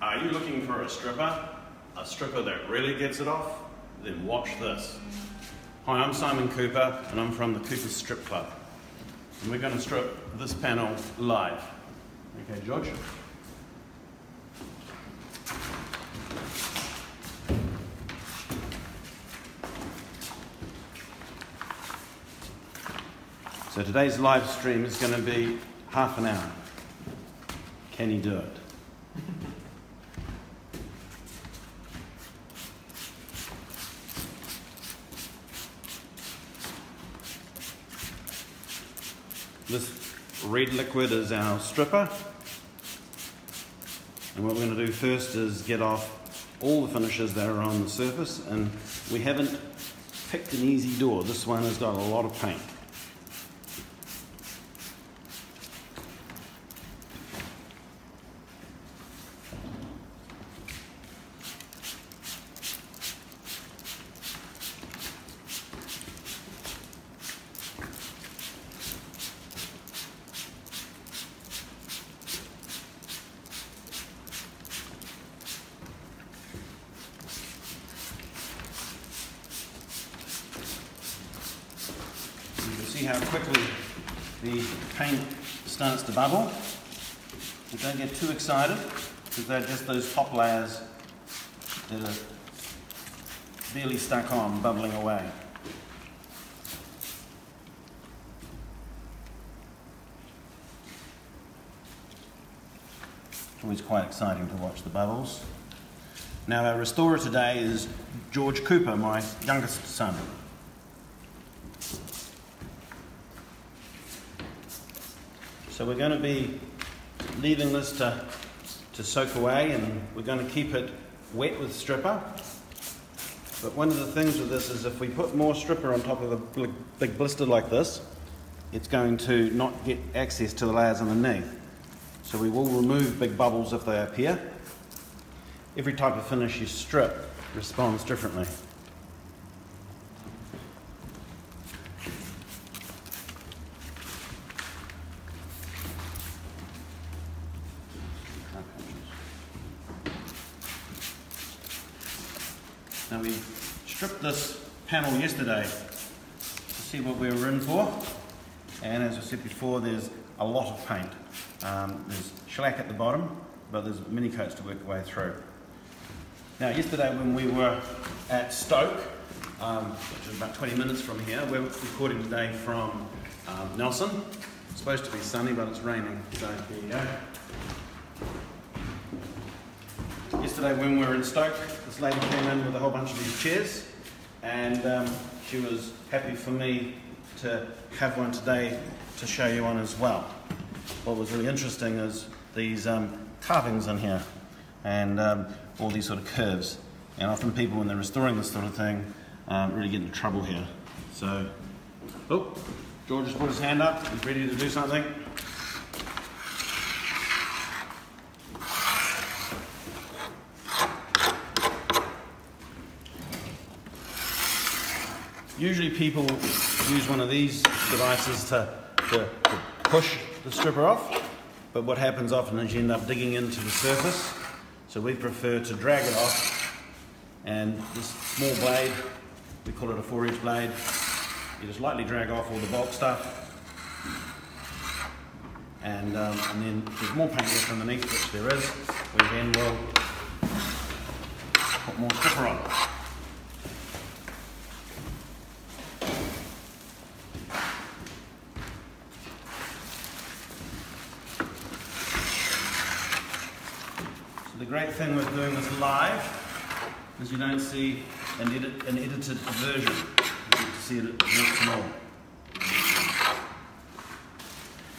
Are you looking for a stripper that really gets it off? Then watch this. Hi, I'm Simon Cooper and I'm from the Cooper Strip Club. And we're going to strip this panel live. Okay, George? So today's live stream is going to be half an hour. Can you do it? This red liquid is our stripper, and what we're going to do first is get off all the finishes that are on the surface, and we haven't picked an easy door. This one has got a lot of paint. You can see how quickly the paint starts to bubble. But don't get too excited, because they're just those top layers that are barely stuck on, bubbling away. It's always quite exciting to watch the bubbles. Now our restorer today is George Cooper, my youngest son. So we're going to be leaving this to soak away, and we're going to keep it wet with stripper. But one of the things with this is if we put more stripper on top of a big blister like this, it's going to not get access to the layers underneath. So we will remove big bubbles if they appear. Every type of finish you strip responds differently. Now we stripped this panel yesterday to see what we were in for, and as I said before, there's a lot of paint. There's shellac at the bottom, but there's mini coats to work your way through. Now yesterday when we were at Stoke, which is about 20 minutes from here, we're recording today from Nelson. It's supposed to be sunny, but it's raining, so here you go. Yesterday when we were in Stoke, this lady came in with a whole bunch of these chairs, and she was happy for me to have one today to show you on as well. What was really interesting is these carvings in here, and all these sort of curves. And often people, when they're restoring this sort of thing, really get into trouble here. So, oh, George has put his hand up, he's ready to do something. Usually people use one of these devices to push the stripper off, but what happens often is you end up digging into the surface, so we prefer to drag it off, and this small blade, we call it a 4-inch blade, you just lightly drag off all the bulk stuff, and then there's more paint left underneath, which there is, we then will put more stripper on. The great thing with doing this live is you don't see an edited version. You get to see it once more.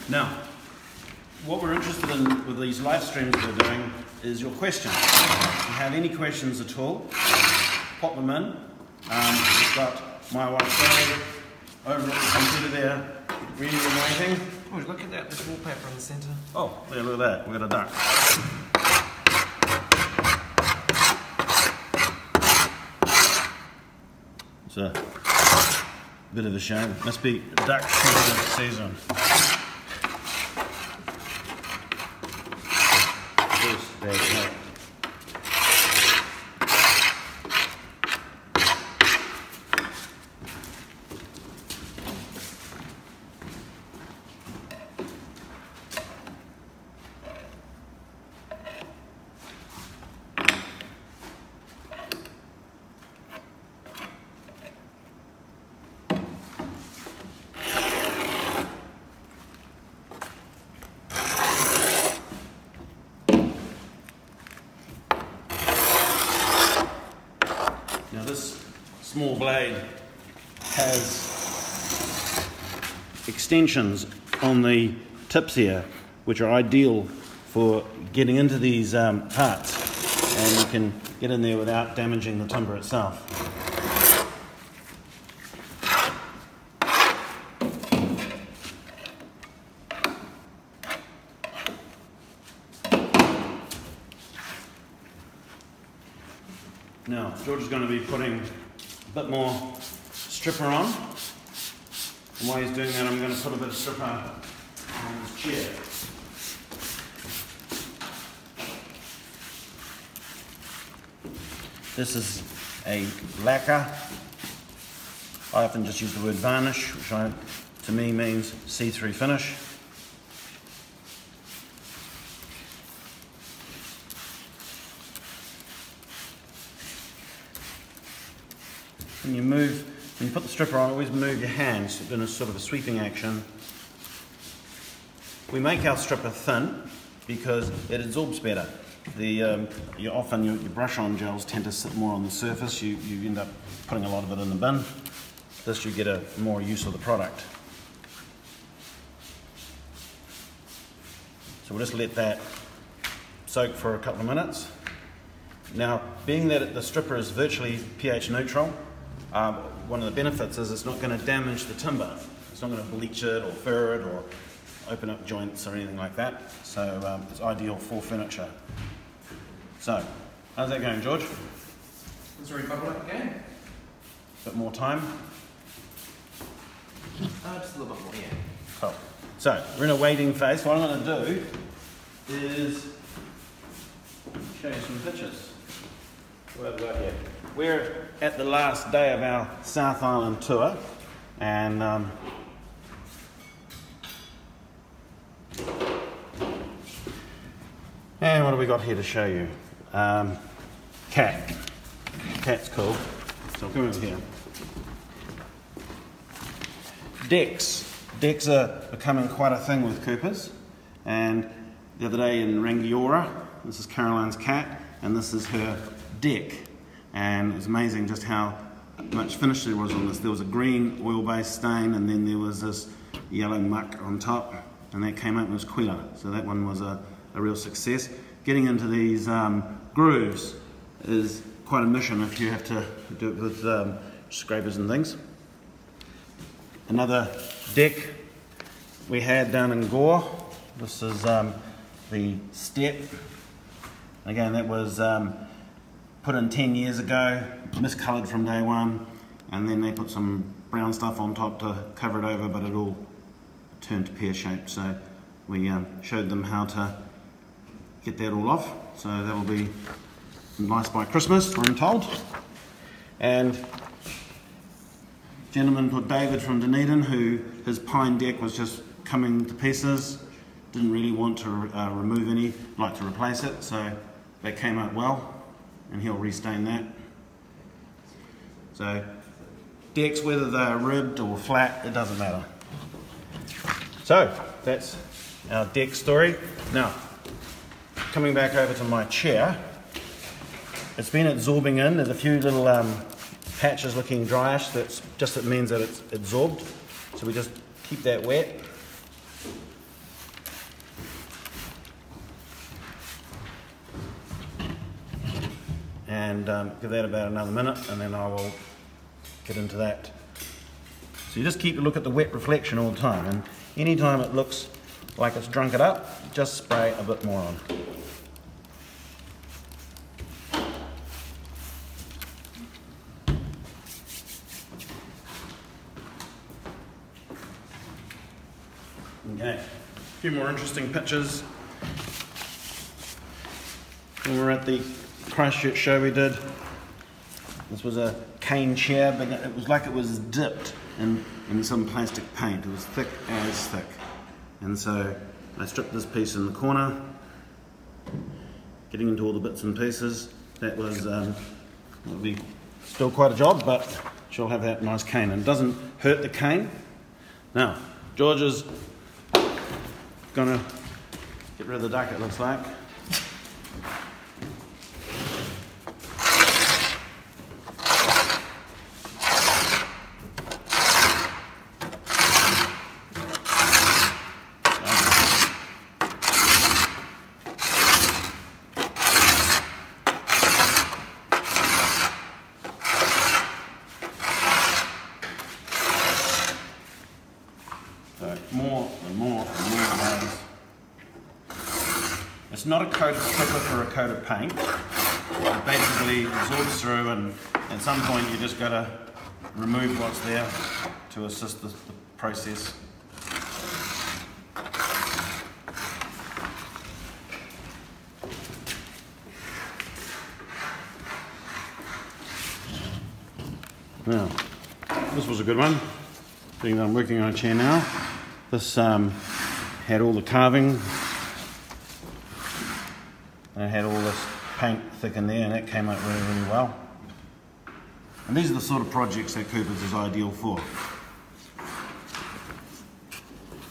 Now, what we're interested in with these live streams we're doing is your questions. If you have any questions at all, pop them in. We've got my wife Sally over at the computer there, reading and waiting. Oh, look at that, there's wallpaper in the centre. Oh, yeah, look at that, we've got a duck. It's a bit of a shame. It must be duck season. There we go. Now this small blade has extensions on the tips here, which are ideal for getting into these parts, and you can get in there without damaging the timber itself. Now, George is going to be putting a bit more stripper on, and while he's doing that I'm going to put a bit of stripper on his chair. This is a lacquer. I often just use the word varnish, which to me means see-through finish. When you put the stripper on, always move your hands in a sort of a sweeping action. We make our stripper thin because it absorbs better. Often your brush-on gels tend to sit more on the surface. You end up putting a lot of it in the bin. This, you get a more use of the product. So we'll just let that soak for a couple of minutes. Now, being that the stripper is virtually pH neutral, one of the benefits is it's not going to damage the timber. It's not going to bleach it or fur it or open up joints or anything like that. So it's ideal for furniture. So, how's that going, George? Let's rebubble it again. Bit more time? Just a little bit more, yeah. Cool. So, we're in a waiting phase. What I'm going to do is show you some pictures. What have we got here? We're at the last day of our South Island tour, and what have we got here to show you? Cat. Cat's cool. So come over here. Decks. Decks are becoming quite a thing with Coopers, and the other day in Rangiora, this is Caroline's cat, and this is her deck. And it was amazing just how much finish there was on this. There was a green oil-based stain, and then there was this yellow muck on top, and that came out and was cooler. So that one was a real success. Getting into these grooves is quite a mission if you have to do it with scrapers and things. Another deck we had down in Gore. This is the step. Again, that was put in 10 years ago, miscoloured from day one, and then they put some brown stuff on top to cover it over, but it all turned to pear-shaped. So we showed them how to get that all off. So that'll be nice by Christmas, I'm told. And gentleman called David from Dunedin, who his pine deck was just coming to pieces, didn't really want to remove any, like to replace it, so they came out well, and he'll restain that. So decks, whether they're ribbed or flat, it doesn't matter. So that's our deck story. Now, coming back over to my chair, it's been absorbing in. There's a few little patches looking dryish. It means that it's absorbed. So we just keep that wet. And give that about another minute, and then I will get into that. So you just keep a look at the wet reflection all the time, and anytime it looks like it's drunk it up, just spray a bit more on. Okay, a few more interesting pictures. When we were at the Christchurch show we did, this was a cane chair, but it was like it was dipped in some plastic paint. It was thick as thick. And so I stripped this piece in the corner, getting into all the bits and pieces. That was, it'll be still quite a job, but she'll have that nice cane. And it doesn't hurt the cane. Now, George is gonna get rid of the duck, it looks like. It's not a coat of stripper or a coat of paint. It basically absorbs through, and at some point you just got to remove what's there to assist the process. Now, this was a good one, being that I'm working on a chair now. This had all the carving, and it had all this paint thick in there, and that came out really, really well. And these are the sort of projects that Cooper's is ideal for.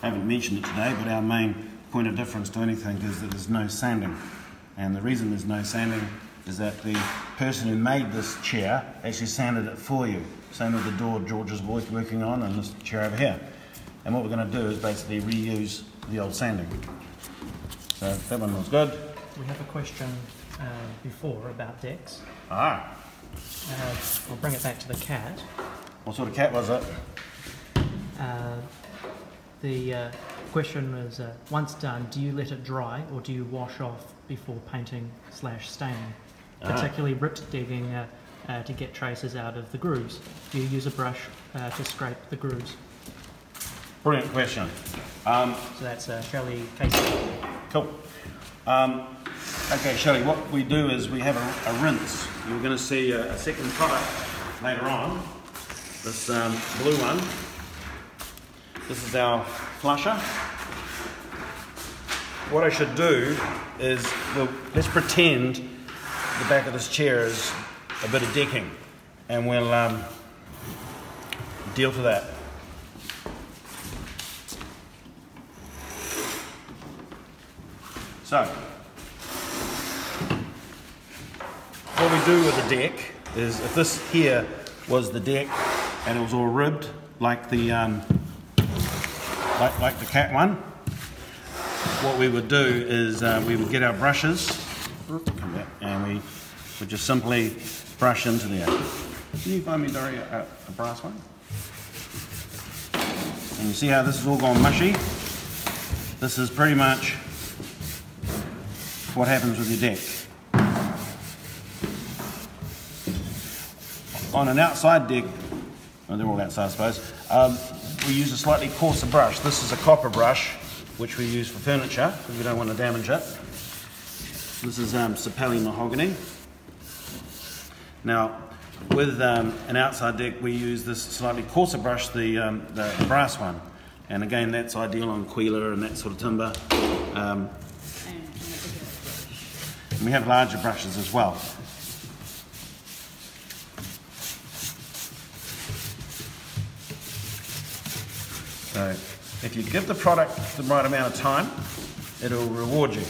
I haven't mentioned it today, but our main point of difference to anything is that there's no sanding. And the reason there's no sanding is that the person who made this chair actually sanded it for you. Same with the door George is working on, and this chair over here. And what we're going to do is basically reuse the old sanding. So that one was good. We have a question before about decks. Ah. I'll bring it back to the cat. What sort of cat was it? The question was, once done, do you let it dry or do you wash off before painting / staining? Particularly ripped digging to get traces out of the grooves. Do you use a brush to scrape the grooves? Brilliant question. So that's Shelley Casey. Cool. Okay, Shelley, what we do is we have a rinse. You're going to see a second product later on. This blue one. This is our flusher. What I should do is, well, let's pretend the back of this chair is a bit of decking, and we'll deal to that. So, what we do with the deck is, if this here was the deck and it was all ribbed like the like the cat one, what we would do is we would get our brushes and we would just simply brush into there. Can you find me, Dory, a brass one? And you see how this has all gone mushy? This is pretty much what happens with your deck. On an outside deck, well, they're all outside I suppose, we use a slightly coarser brush. This is a copper brush, which we use for furniture, because we don't want to damage it. This is Sapelli mahogany. Now, with an outside deck, we use this slightly coarser brush, the brass one. And again, that's ideal on Quila and that sort of timber. And we have larger brushes as well. So, if you give the product the right amount of time, it'll reward you.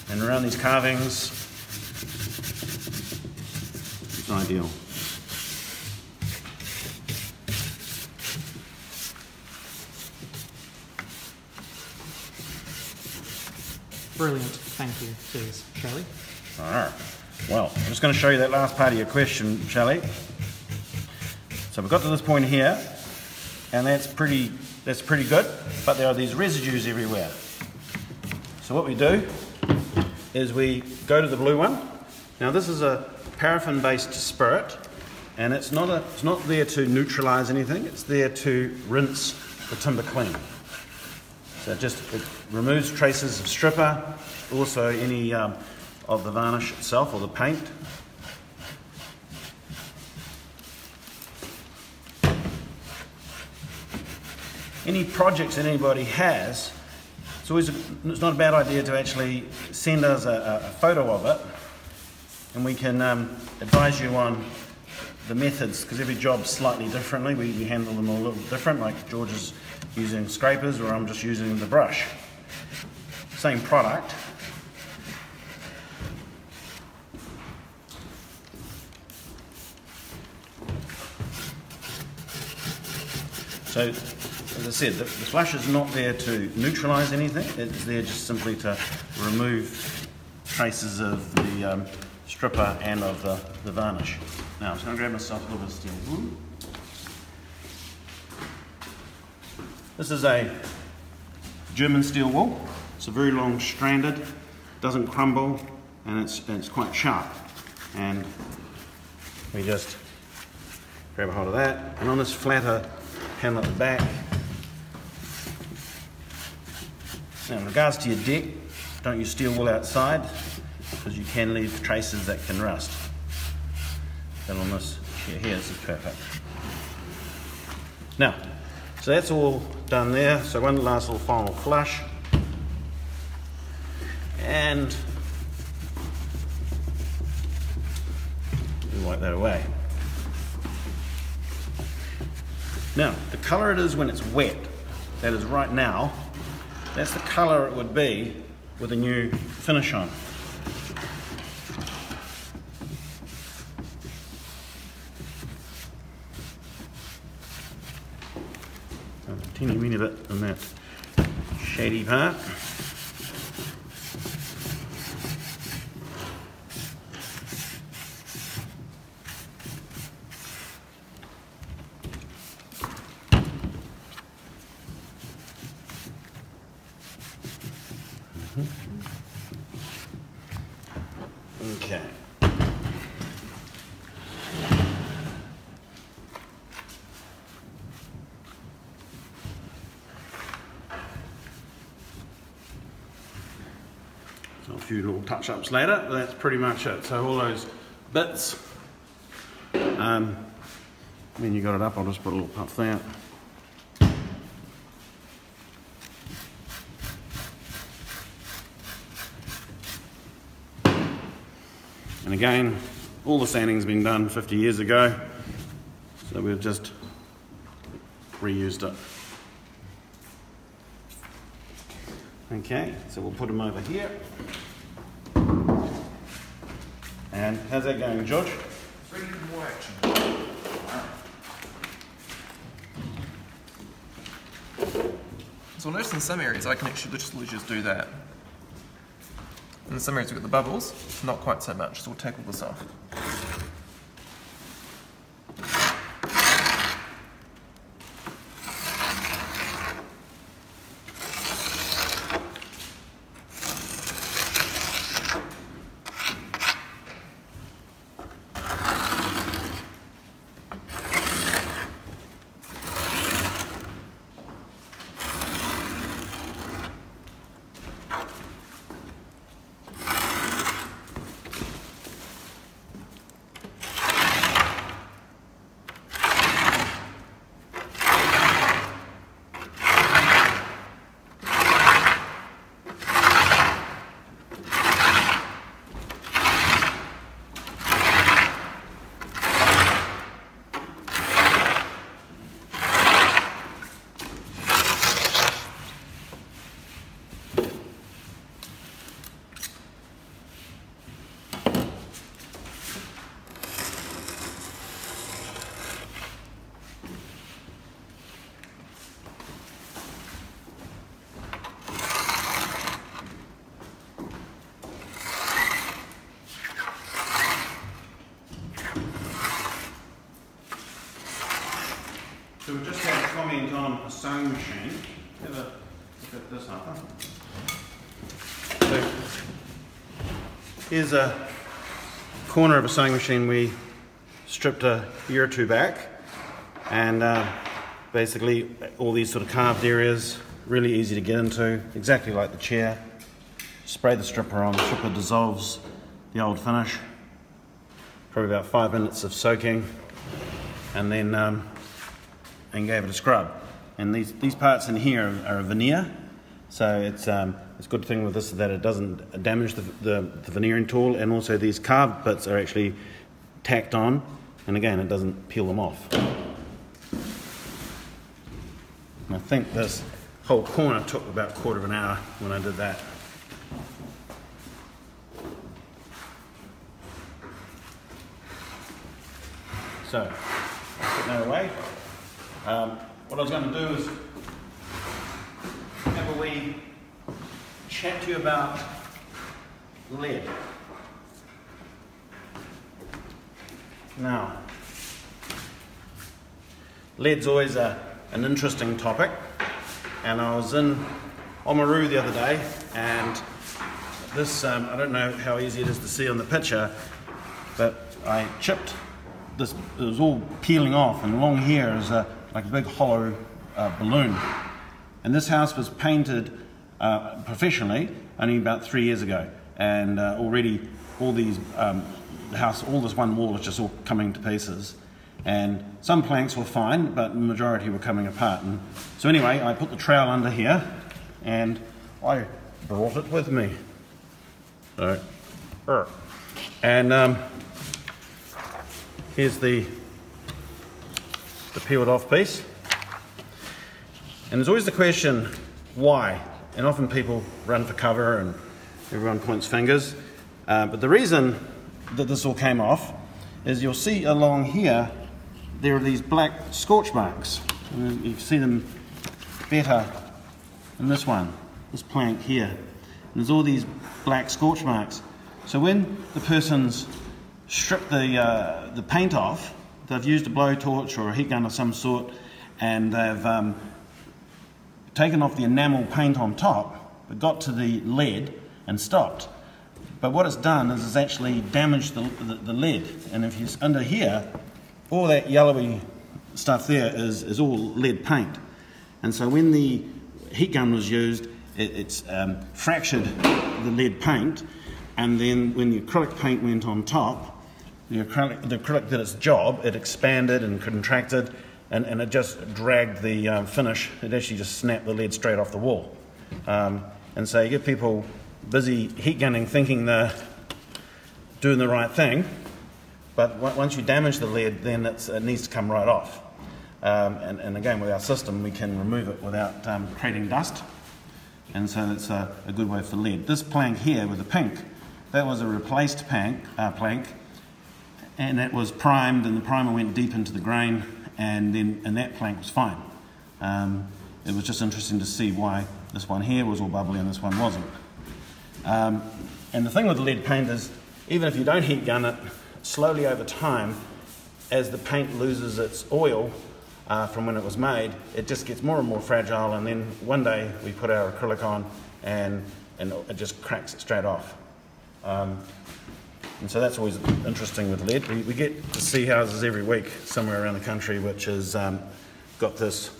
And around these carvings, it's ideal. Brilliant, thank you, says Shelley. Alright, well, I'm just going to show you that last part of your question, Shelley. So we've got to this point here, and that's pretty good, but there are these residues everywhere. So what we do is we go to the blue one. Now this is a paraffin-based spirit, and it's not there to neutralise anything, it's there to rinse the timber clean. So it removes traces of stripper, also any of the varnish itself or the paint. Any projects that anybody has, it's not a bad idea to actually send us a photo of it, and we can advise you on the methods, because every job's slightly differently. We handle them all a little different, like George is using scrapers or I'm just using the brush. Same product. So, as I said, the flush is not there to neutralise anything, it's there just simply to remove traces of the stripper and of the varnish. Now I'm just going to grab myself a little bit of steel wool. This is a German steel wool. It's a very long stranded, doesn't crumble, and it's quite sharp. And we just grab a hold of that, and on this flatter panel at the back. Now in regards to your deck, don't use steel wool outside, because you can leave traces that can rust. But on this chair here, this is perfect. Now, so that's all done there. So one last little final flush. And wipe that away. Now, the colour it is when it's wet, that is right now, that's the colour it would be with a new finish on. A teeny weeny bit in that shady part. Okay. So a few little touch-ups later, but that's pretty much it. So all those bits, when you got it up, I'll just put a little puff there. And again, all the sanding's been done 50 years ago, so we've just reused it. Okay, so we'll put them over here. And how's that going, George? It's ready for more action. So I'll notice in some areas I can actually literally just do that. And in some areas we've got the bubbles, not quite so much, so we'll take all this off. So we just had a comment on a sewing machine. Have a look at this, Arthur. So here's a corner of a sewing machine we stripped a year or two back, and basically all these sort of carved areas, really easy to get into, exactly like the chair. Spray the stripper on, the stripper dissolves the old finish. Probably about 5 minutes of soaking, and then and gave it a scrub. And these parts in here are a veneer, so it's a good thing with this that it doesn't damage the veneering tool, and also these carved bits are actually tacked on, and again it doesn't peel them off. And I think this whole corner took about a quarter of an hour when I did that. So, I'll put that away. What I was going to do is have a wee chat to you about lead. Now, lead's always an interesting topic, and I was in Oamaru the other day, And this, I don't know how easy it is to see on the picture, but I chipped this, it was all peeling off, and along here is like a big hollow balloon. And this house was painted professionally only about 3 years ago, and already all these, the house, all this one wall is just all coming to pieces. And some planks were fine, but the majority were coming apart. And so anyway, I put the trowel under here, and I brought it with me. So, and here's the peeled off piece. And there's always the question, why? And often people run for cover and everyone points fingers. But the reason that this all came off is you'll see along here, there are these black scorch marks. And you can see them better in this one, this plank here. And there's all these black scorch marks. So when the person's stripped the paint off, they've used a blowtorch or a heat gun of some sort, and they've taken off the enamel paint on top, but got to the lead and stopped. But what it's done is it's actually damaged the lead. And if you're under here, all that yellowy stuff there is all lead paint. And so when the heat gun was used, it's fractured the lead paint, and then when the acrylic paint went on top, the acrylic did its job. It expanded and contracted, and it just dragged the finish. It actually just snapped the lead straight off the wall. And so you get people busy heat gunning thinking they're doing the right thing, but once you damage the lead, then it needs to come right off. And again, with our system, we can remove it without creating dust, and so it's a good way for lead. This plank here with the pink, that was a replaced plank, and it was primed, and the primer went deep into the grain, and that plank was fine. It was just interesting to see why this one here was all bubbly and this one wasn't. And the thing with the lead paint is, even if you don't heat gun it, slowly over time, as the paint loses its oil from when it was made, it just gets more and more fragile, and then one day we put our acrylic on and it just cracks it straight off. And so that's always interesting with lead. We get to see houses every week somewhere around the country which has got this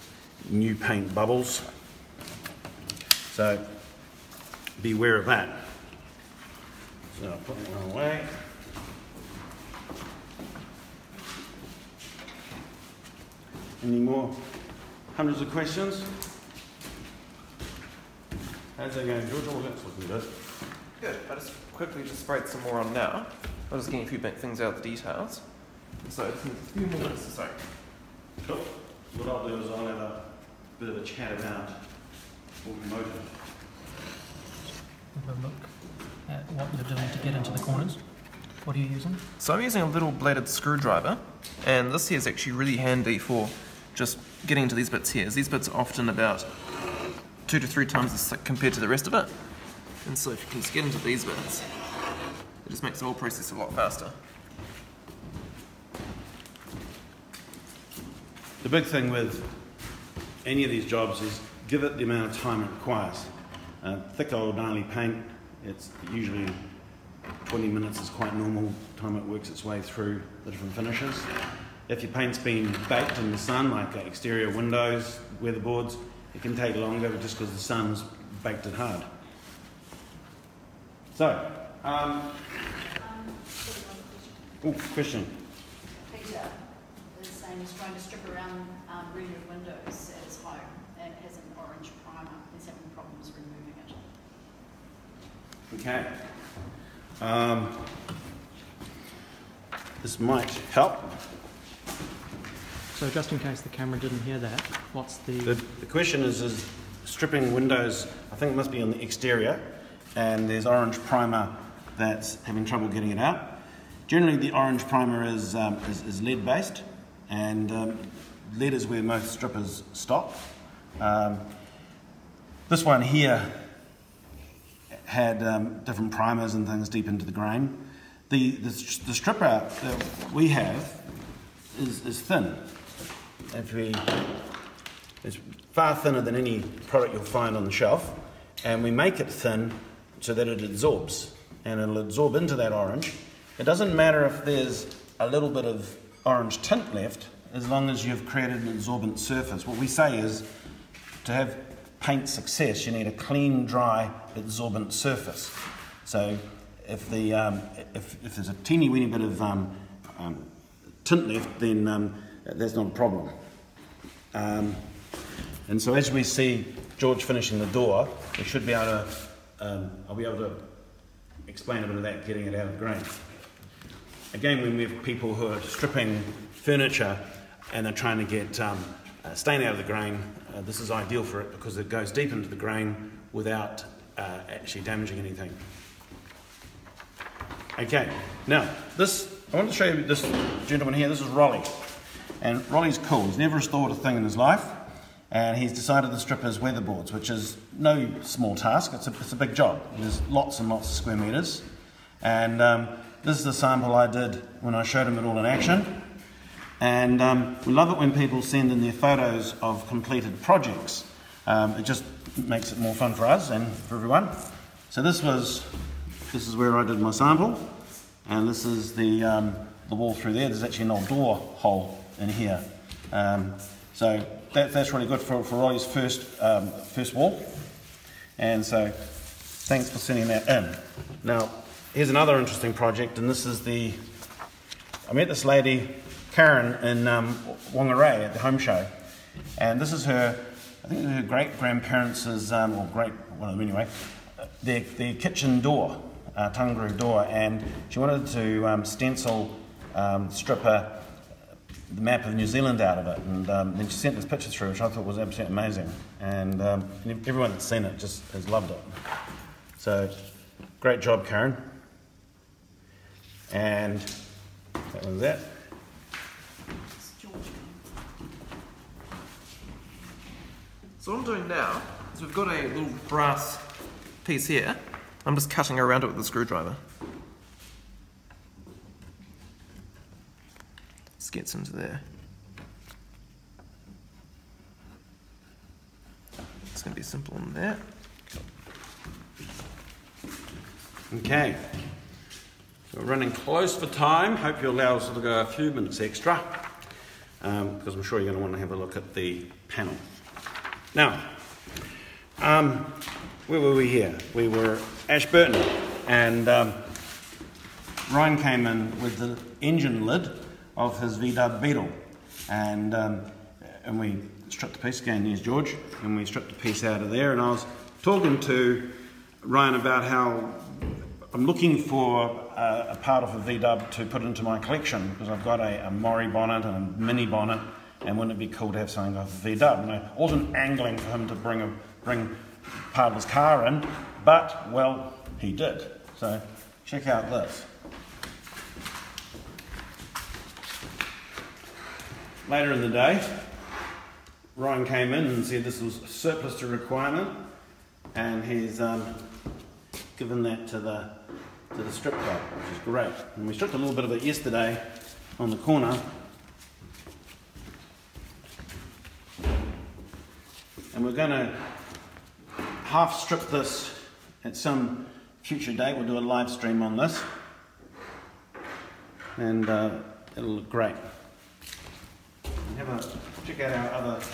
new paint bubbles. So beware of that. So I'll put that one away. Any more? Hundreds of questions? How's that going, George? Oh, that's looking good. Good. I just quickly sprayed some more on now. I'm just getting a few things out of the details. So I just need a few more minutes to soak. Cool. What I'll do is I'll have a bit of a chat about automotive. Have a look at what you're doing to get into the corners. What are you using? So I'm using a little bladed screwdriver, and this here is actually really handy for just getting into these bits here. These bits are often about 2 to 3 times as thick compared to the rest of it. And so if you can just get into these bits, it just makes the whole process a lot faster. The big thing with any of these jobs is give it the amount of time it requires. Thick old gnarly paint, it's usually 20 minutes is quite normal time it works its way through the different finishes. If your paint's been baked in the sun, like exterior windows, weatherboards, it can take longer just because the sun's baked it hard. So, question. Peter is saying he's trying to strip around rendered windows at his home and has an orange primer. He's having problems removing it. Okay. This might help. So just in case the camera didn't hear that, what's The question is stripping windows, I think it must be on the exterior, and there's orange primer that's having trouble getting it out. Generally the orange primer is lead based, and lead is where most strippers stop. This one here had different primers and things deep into the grain. The stripper that we have is thin. It's far thinner than any product you'll find on the shelf, and we make it thin so that it absorbs, and it'll absorb into that orange. It doesn't matter if there's a little bit of orange tint left, as long as you've created an absorbent surface. What we say is, to have paint success, you need a clean, dry, absorbent surface. So if there's a teeny weeny bit of tint left, then that's not a problem. And so as we see George finishing the door, we should be able to, I'll be able to explain a bit of that, getting it out of the grain. Again, when we have people who are stripping furniture and they're trying to get stain out of the grain, this is ideal for it because it goes deep into the grain without actually damaging anything. Okay, now I want to show you this gentleman here. This is Rolly, and Rolly's cool. He's never restored a thing in his life, and he's decided to strip his weatherboards, which is no small task. It's a big job. There's lots and lots of square metres, and this is the sample I did when I showed him it all in action. And we love it when people send in their photos of completed projects. It just makes it more fun for us and for everyone. So this is where I did my sample, and this is the wall through there. There's actually an old door hole in here. So that's really good for Rolly's first wall. And so thanks for sending that in. Now here's another interesting project, and this is I met this lady Karen in Whangarei at the home show, and this is her, I think her great-grandparents' or great, one of them anyway, their kitchen door, Tunguru door, and she wanted to stencil, strip the map of New Zealand out of it, and then she sent this picture through, which I thought was absolutely amazing, and everyone that's seen it just has loved it. So great job, Karen. And that was that. So what I'm doing now is we've got a little brass piece here. I'm just cutting around it with a screwdriver. This gets into there. It's going to be simple in there. Okay, so we're running close for time. Hope you'll allow us to go a few minutes extra, because I'm sure you're going to want to have a look at the panel. Now, where were we here? We were Ashburton, and Ryan came in with the engine lid of his VW Beetle, and we stripped the piece, again there's George, and we stripped the piece out of there, and I was talking to Ryan about how I'm looking for a part of a VW to put into my collection, because I've got a Mori bonnet and a mini bonnet, and wouldn't it be cool to have something off a VW? And I wasn't angling for him to bring part of his car in, but, well, he did. So check out this. Later in the day, Ryan came in and said this was surplus to requirement, and he's given that to the strip club, which is great. And we stripped a little bit of it yesterday on the corner. And we're going to half strip this at some future date. We'll do a live stream on this, and it'll look great. And check out our other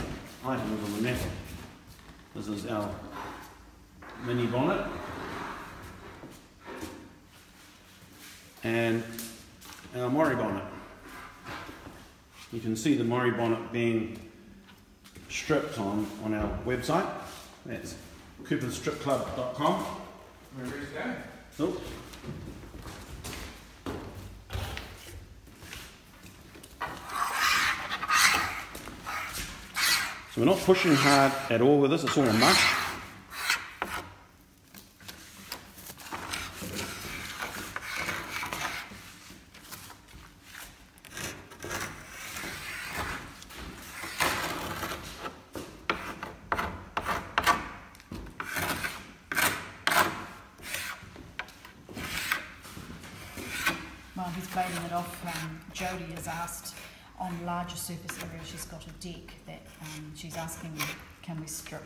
items on the map. This is our mini bonnet, and our Mori bonnet. You can see the Mori bonnet being stripped on our website. That's cooperstripclub.com. We're ready to go. Cool. So we're not pushing hard at all with this, it's all a mush. While he's baiting it off, Jodie has asked on larger surface area, she's got a deck that she's asking can we strip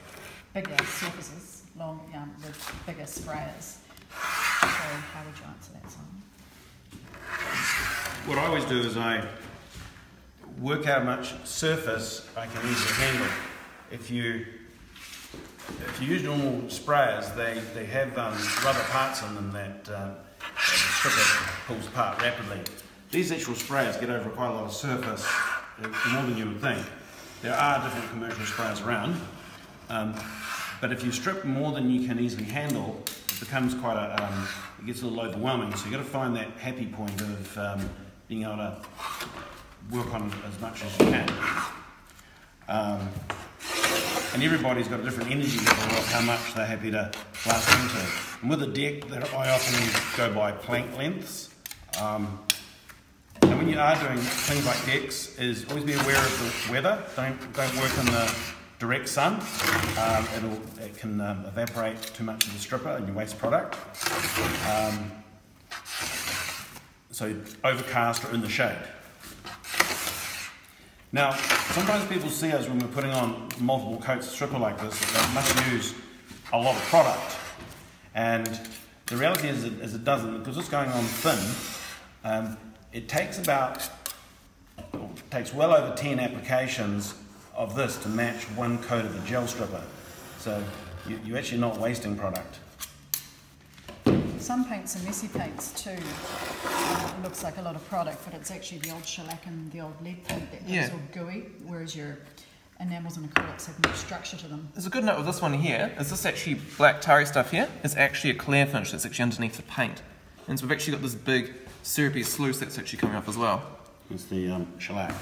bigger surfaces with bigger sprayers? So how would you answer that, Simon? What I always do is I work out how much surface I can easily handle. If you use normal sprayers, they have rubber parts in them that the stripper pulls apart rapidly. These actual sprayers get over quite a lot of surface, more than you would think. There are different commercial sprayers around, but if you strip more than you can easily handle, it becomes quite it gets a little overwhelming. So you've got to find that happy point of being able to work on as much as you can. And everybody's got a different energy level of how much they're happy to blast into. And with a deck, I often go by plank lengths. And when you are doing things like decks, is always be aware of the weather. Don't work in the direct sun. It can evaporate too much of the stripper and you waste product. So overcast or in the shade. Now, sometimes people see us when we're putting on multiple coats of stripper like this, that they must use a lot of product. And the reality is it doesn't, because it's going on thin. It takes well over 10 applications of this to match one coat of a gel stripper. So you're actually not wasting product. Some paints are messy paints too. It looks like a lot of product, but it's actually the old shellac and the old lead paint that is all gooey, whereas your enamels and acrylics have more structure to them. There's a good note with this one here, is this actually black tarry stuff here is actually a clear finish that's actually underneath the paint. And so we've actually got this big syrupy sluice that's actually coming off as well. It's the shellac.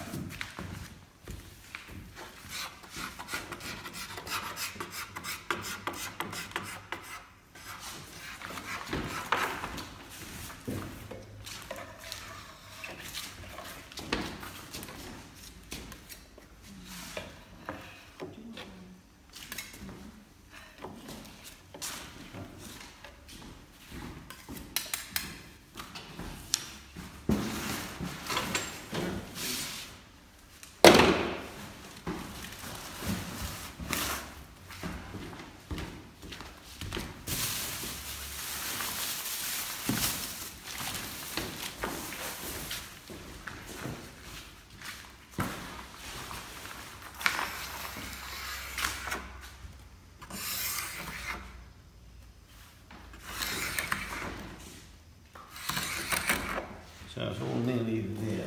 So it's all nearly there.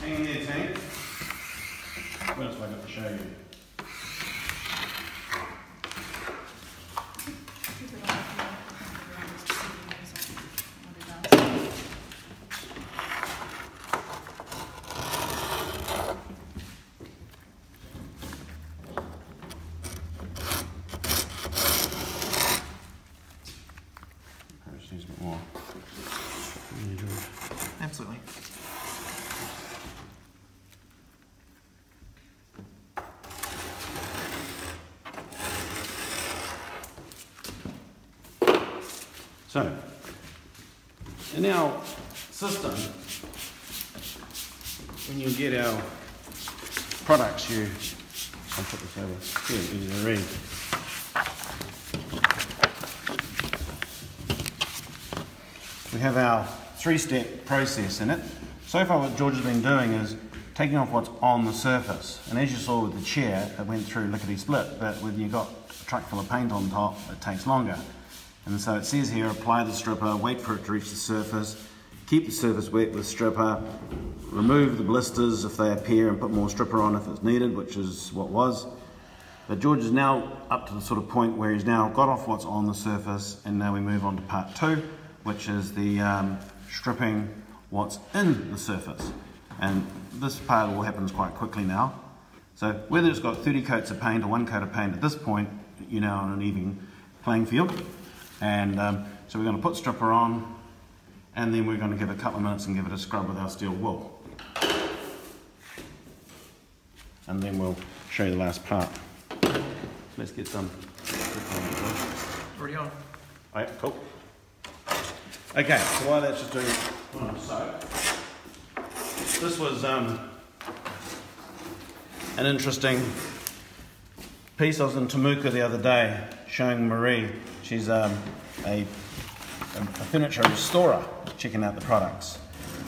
Hang in there, Tank. What else have I got to show you? Just needs a bit more. Absolutely. So, in our system, when you get our products, I'll put this over here, easy to read. We have our three-step process in it. So far what George has been doing is taking off what's on the surface. And as you saw with the chair, it went through lickety-split, but when you've got a truck full of paint on top, it takes longer. And so it says here, apply the stripper, wait for it to reach the surface, keep the surface wet with stripper, remove the blisters if they appear and put more stripper on if it's needed, which is what was. But George is now up to the sort of point where he's now got off what's on the surface, and now we move on to part two, which is the stripping what's in the surface. And this part all happens quite quickly now. So whether it's got 30 coats of paint or one coat of paint, at this point you're now on an even playing field. And so we're going to put stripper on, and then we're going to give it a couple of minutes and give it a scrub with our steel wool. And then we'll show you the last part. Let's get some. Already on. Oh, yeah, cool. Okay, so while that's just doing soap, this was an interesting piece. I was in Temuka the other day showing Marie. She's a furniture restorer, checking out the products.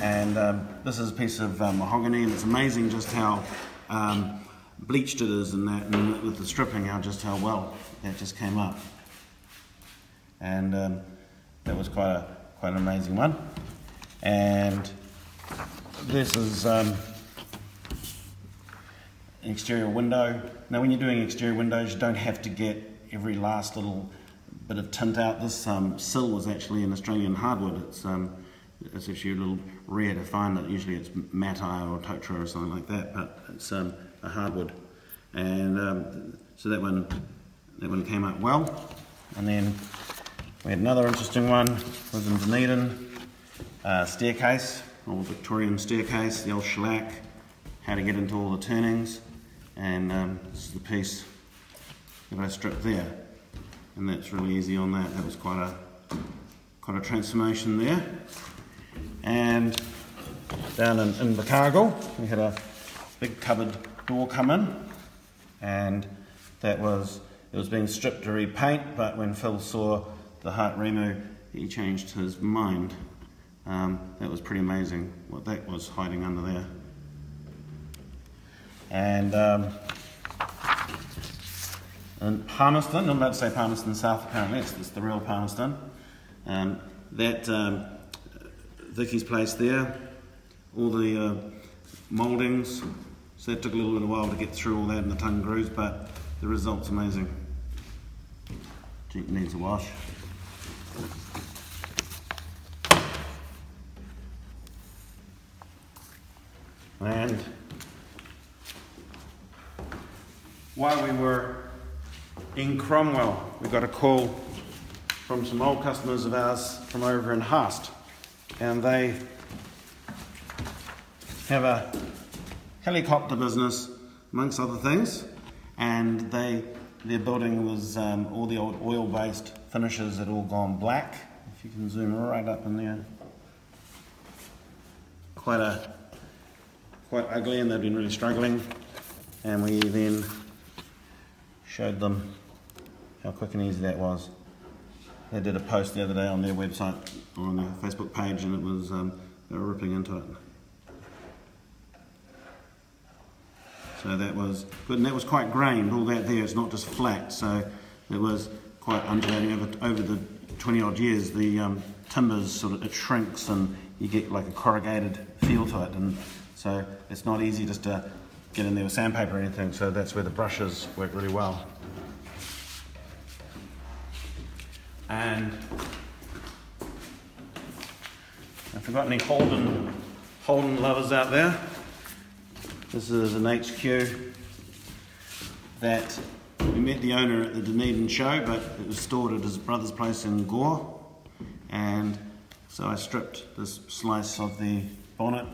And this is a piece of mahogany, and it's amazing just how bleached it is, and that, and with the stripping, how well that just came up. And that was quite an amazing one. And this is an exterior window. Now, when you're doing exterior windows, you don't have to get every last little bit of tint out. This sill was actually an Australian hardwood. It's actually a little rare to find it. Usually it's matai or totara or something like that, but it's a hardwood. And so that one came up well. And then we had another interesting one. It was in Dunedin. Staircase, old Victorian staircase, the old shellac, how to get into all the turnings. And this is the piece that I stripped there. And that's really easy on that. That was quite a transformation there. And down in Bungalow, we had a big cupboard door come in, and it was being stripped to repaint, but when Phil saw the heart remu, he changed his mind. That was pretty amazing what that was hiding under there. And in Palmerston, I'm about to say Palmerston South, apparently it's the real Palmerston. Vicky's place there, all the mouldings, so that took a little bit of while to get through all that in the tongue grooves, but the result's amazing. Jeep needs a wash. And while we were in Cromwell, we got a call from some old customers of ours from over in Haast, and they have a helicopter business amongst other things, and their building was all the old oil-based finishes had all gone black. If you can zoom right up in there, quite ugly, and they've been really struggling. And we then showed them how quick and easy that was. They did a post the other day on their website or on their Facebook page, and it was they were ripping into it. So that was good, and that was quite grained. All that there, it's not just flat. So it was quite undulating over the 20 odd years. The timbers it shrinks, and you get like a corrugated feel to it, and so it's not easy just to get in there with sandpaper or anything. So that's where the brushes work really well. And if you've got any Holden lovers out there, this is an HQ that we met the owner at the Dunedin show, but it was stored at his brother's place in Gore, and so I stripped this slice of the bonnet.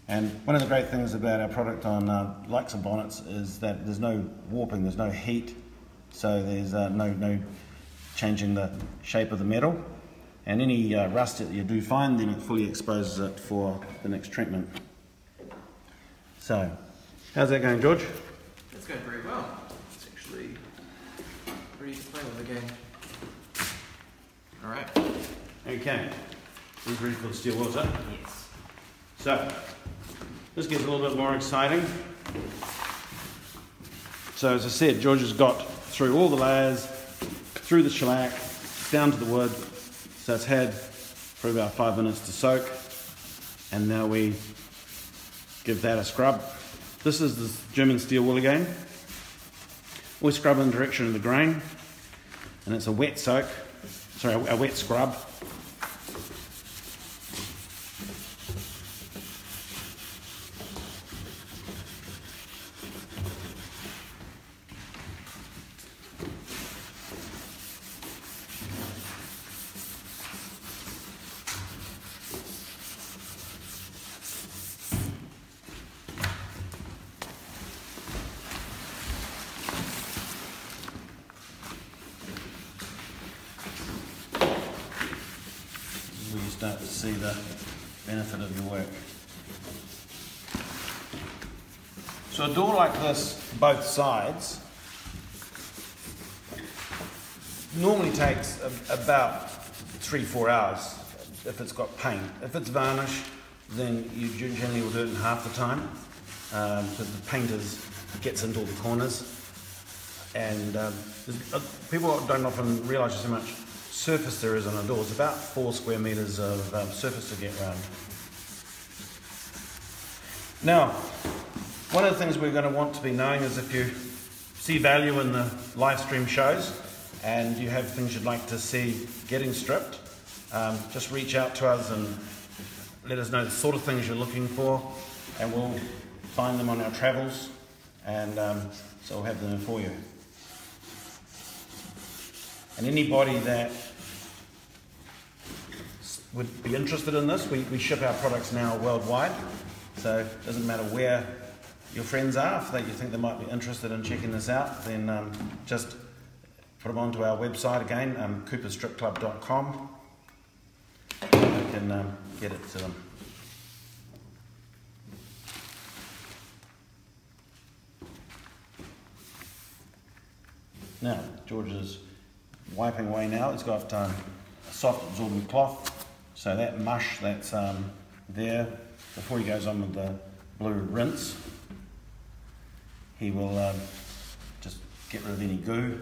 And one of the great things about our product on likes of bonnets is that there's no warping, there's no heat, so there's no changing the shape of the metal, and any rust that you do find, then it fully exposes it for the next treatment. So, how's that going, George? It's going very well. It's actually ready to play with again. Alright. Okay. He's ready for the steel water. Yes. So, this gets a little bit more exciting. So, as I said, George has got through all the layers, through the shellac, down to the wood. So it's had for about 5 minutes to soak, and now we give that a scrub. This is the German steel wool again. We scrub in the direction of the grain, and it's a wet soak, sorry, a wet scrub. You start to see the benefit of your work. So a door like this, both sides, normally takes about 3-4 hours if it's got paint. If it's varnish, then you generally will do it in half the time because the paint gets into all the corners. And people don't often realise just how much surface there is on a door. It's about 4 square metres of surface to get around. Now, one of the things we're going to want to be knowing is if you see value in the live stream shows and you have things you'd like to see getting stripped, just reach out to us and let us know the sort of things you're looking for, and we'll find them on our travels, and so we'll have them for you. And anybody that would be interested in this, we ship our products now worldwide, so it doesn't matter where your friends are. If you think they might be interested in checking this out, then just put them onto our website again, cooperstripclub.com. You can get it to them. Now, George is wiping away now. He's got a soft absorbent cloth, so that mush that's there, before he goes on with the blue rinse, he will just get rid of any goo.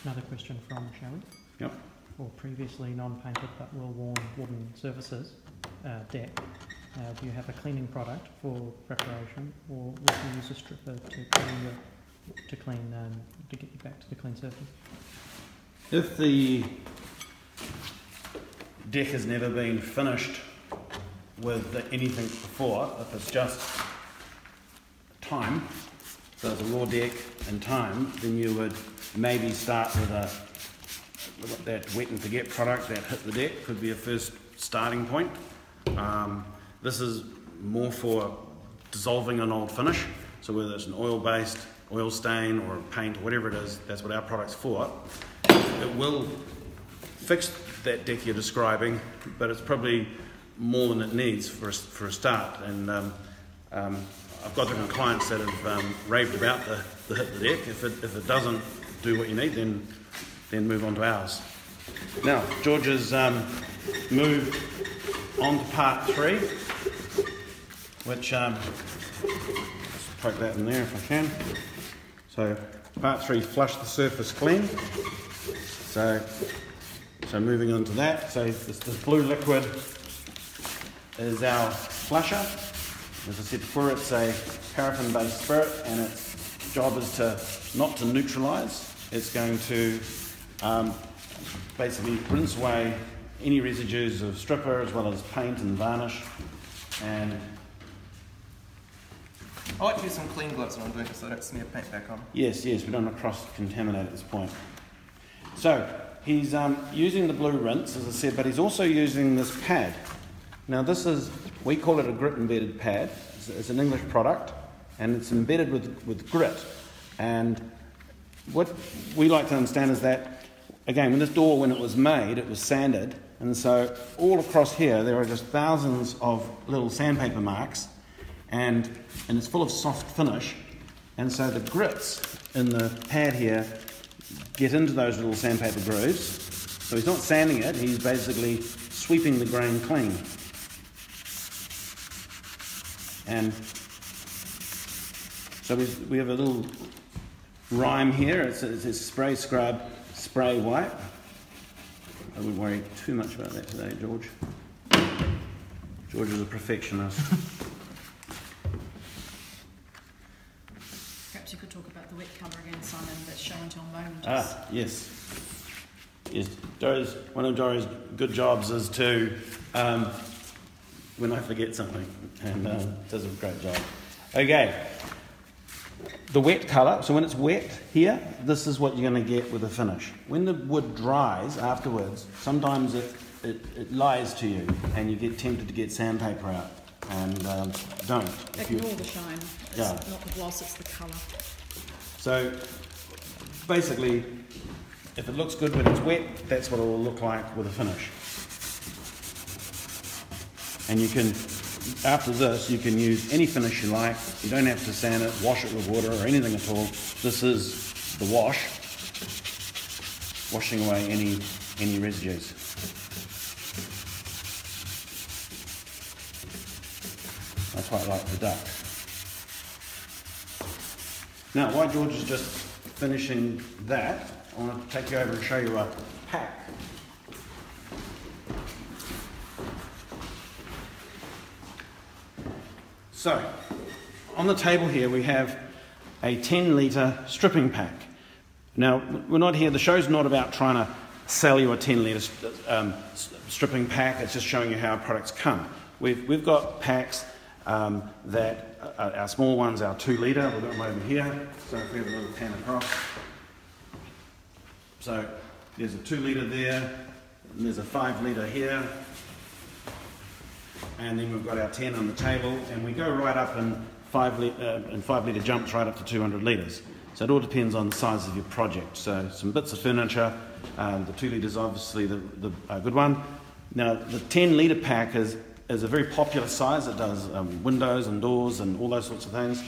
Another question from Shelley. Yep. For previously non-painted but well-worn wooden surfaces, deck, do you have a cleaning product for preparation, or would you use a stripper to get you back to the clean surface? If the deck has never been finished with anything before, if it's just time, so it's a raw deck and time, then you would maybe start with that wet and forget product that hit the deck. Could be a first starting point. This is more for dissolving an old finish, so whether it's an oil-based, oil stain or a paint or whatever it is, that's what our product's for. It will fix that deck you're describing, but it's probably more than it needs for a start. And I've got different clients that have raved about the hit the deck. If it doesn't do what you need, then move on to ours. Now, George has moved on to part 3, which let's poke that in there if I can. So part 3, flush the surface clean. So moving on to that. So this blue liquid is our flusher. As I said before, it's a paraffin-based spirit, and its job is not to neutralise. It's going to basically rinse away any residues of stripper as well as paint and varnish. And I like to use some clean gloves when I'm doing it so I don't smear paint back on. yes, we don't want to cross-contaminate at this point. So he's using the blue rinse, as I said, but he's also using this pad. Now we call it a grit embedded pad. It's an English product, and it's embedded with grit. And what we like to understand is that, again, when it was made, it was sanded, and so all across here there are just thousands of little sandpaper marks, and it's full of soft finish, and so the grits in the pad here get into those little sandpaper grooves. So he's not sanding it, he's basically sweeping the grain clean. And so we have a little rhyme here. It says spray, scrub, spray, wipe. I wouldn't worry too much about that today, George. George is a perfectionist. Perhaps you could talk about the wet colour again, Simon, that show and tell moment. Yes. Yes, one of Dory's good jobs is to, when I forget something, and does a great job. Okay, the wet colour, so when it's wet here, this is what you're going to get with the finish. When the wood dries afterwards, sometimes it lies to you, and you get tempted to get sandpaper out, and don't. Ignore the shine, it's not the gloss, it's the colour. So, basically, if it looks good when it's wet, that's what it will look like with a finish. And you can, after this, you can use any finish you like. You don't have to sand it, wash it with water or anything at all. This is the wash, washing away any residues. I quite like the duck. Now, while George is just finishing that, I want to take you over and show you a pack. So, on the table here we have a 10 litre stripping pack. Now, we're not here, the show's not about trying to sell you a 10 litre stripping pack, it's just showing you how our products come. We've got packs that our small ones, our 2 litre, we've got them over here, so if we have a little pan across. So there's a 2 litre there, and there's a 5 litre here, and then we've got our 10 on the table, and we go right up in 5 litre jumps right up to 200 litres. So it all depends on the size of your project. So some bits of furniture, the 2 litres obviously the good one. Now the 10 litre pack is a very popular size. It does windows and doors and all those sorts of things.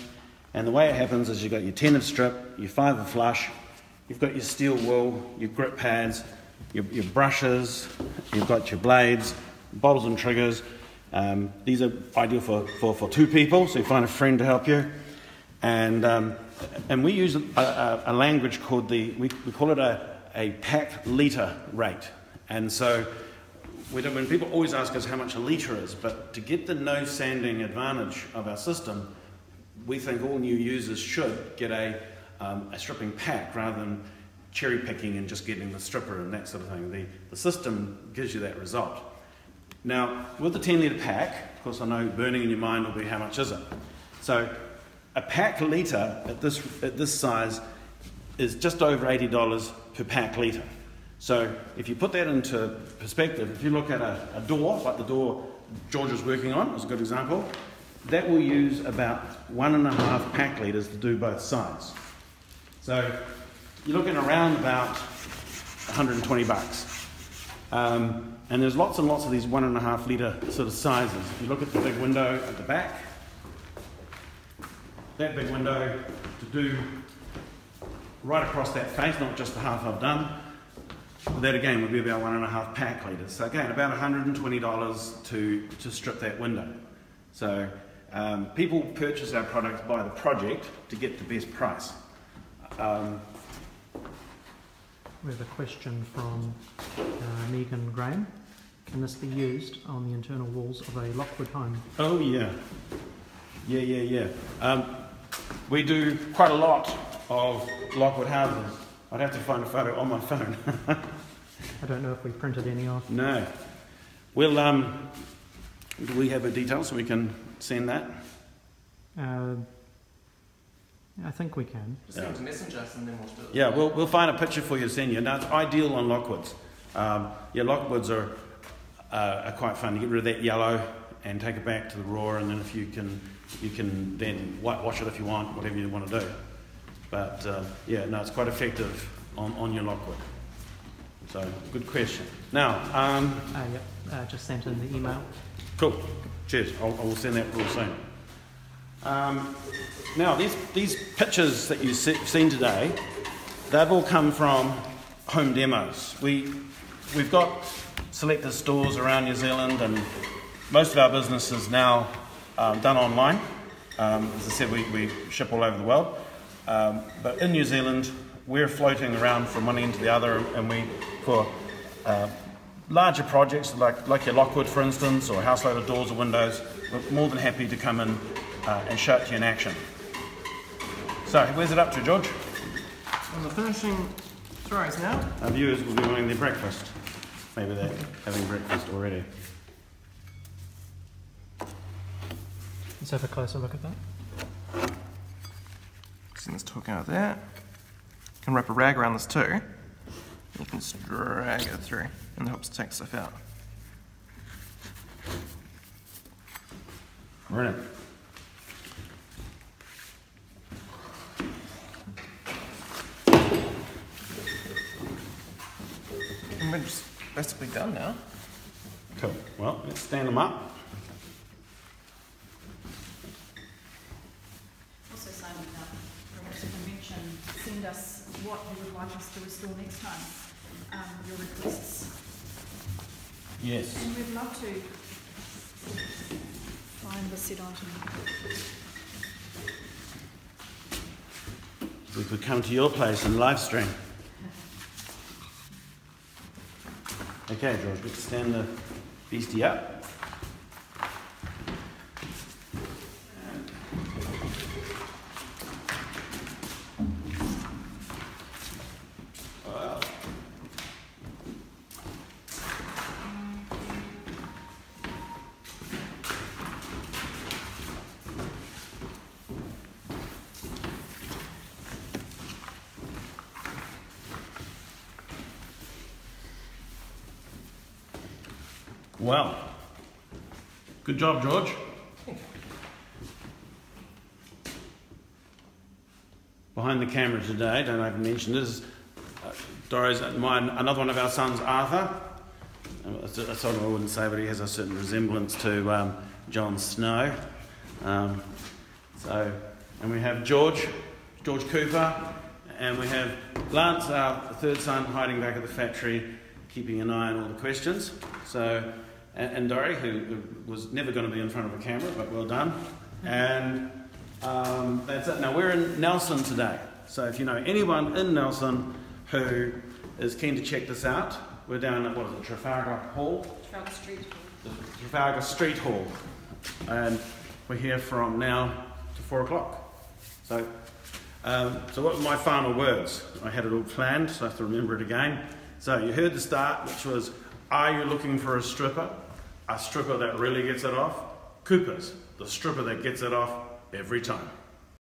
And the way it happens is you've got your 10 of strip, your 5 of flush, you've got your steel wool, your grip pads, your brushes, you've got your blades, bottles and triggers. These are ideal for 2 people, so you find a friend to help you. And we use a language called we call it a pack litre rate. And so when people always ask us how much a litre is, but to get the no sanding advantage of our system, we think all new users should get a stripping pack rather than cherry picking and just getting the stripper and that sort of thing. The system gives you that result. Now, with the 10 litre pack, of course I know burning in your mind will be how much is it. So a pack litre at this size is just over $80 per pack litre. So if you put that into perspective, if you look at a door, like the door George is working on, is a good example, that will use about 1.5 pack litres to do both sides. So you're looking around about $120. And there's lots and lots of these 1.5 litre sort of sizes. If you look at the big window at the back, that big window to do right across that face, not just the half I've done, that again would be about 1.5 pack litres. So again, about $120 to strip that window. So people purchase our products by the project to get the best price. We have a question from Megan Graham. Can this be used on the internal walls of a Lockwood home? Oh yeah. Yeah. We do quite a lot of Lockwood houses. I'd have to find a photo on my phone. I don't know if we printed any off. No. We'll, do we have a detail so we can send that? I think we can. Just send it to Messenger us and then we'll do it. Yeah, we'll find a picture for you to send you. Now, it's ideal on Lockwoods. Lockwoods are quite fun. You get rid of that yellow and take it back to the raw, and then if you can then whitewash it if you want, whatever you want to do. But it's quite effective on your Lockwood. So, good question. Now, just sent in the email. Cool. Cheers. I will send that real soon. Now, these pictures that you've seen today, they've all come from home demos. We've got selected stores around New Zealand, and most of our business is now done online. As I said, we ship all over the world. But in New Zealand, we're floating around from one end to the other, and for larger projects like your Lockwood, for instance, or a house load of doors or windows, we're more than happy to come in and show it to you in action. So, where's it up to, George? Well, we're finishing throws now. Our viewers will be wanting their breakfast. Maybe they're having breakfast already. Let's have a closer look at that. Send this hook out there. You can wrap a rag around this too. You can just drag it through and it helps take stuff out. Brilliant. And we're just basically done now. Cool. Well, let's stand them up. Also saying that perhaps you can mention, send us what you would like us to restore next time, your requests. Yes. And we'd love to find the said item. We could come to your place and live stream. Okay, George, let's stand the beastie up. Well, good job, George. Behind the camera today, don't I even mention this, Doris, another one of our sons, Arthur. That's something I wouldn't say, but he has a certain resemblance to Jon Snow. And we have George Cooper, and we have Lance, our third son, hiding back at the factory, keeping an eye on all the questions. So. And Dory, who was never going to be in front of a camera, but well done. And that's it. Now, we're in Nelson today. So if you know anyone in Nelson who is keen to check this out, we're down at, what is it, Trafalgar Hall? Trafalgar Street Hall. Trafalgar Street Hall. And we're here from now to 4 o'clock. So what were my final words? I had it all planned, so I have to remember it again. So you heard the start, which was, are you looking for a stripper? A stripper that really gets it off? Cooper's, the stripper that gets it off every time.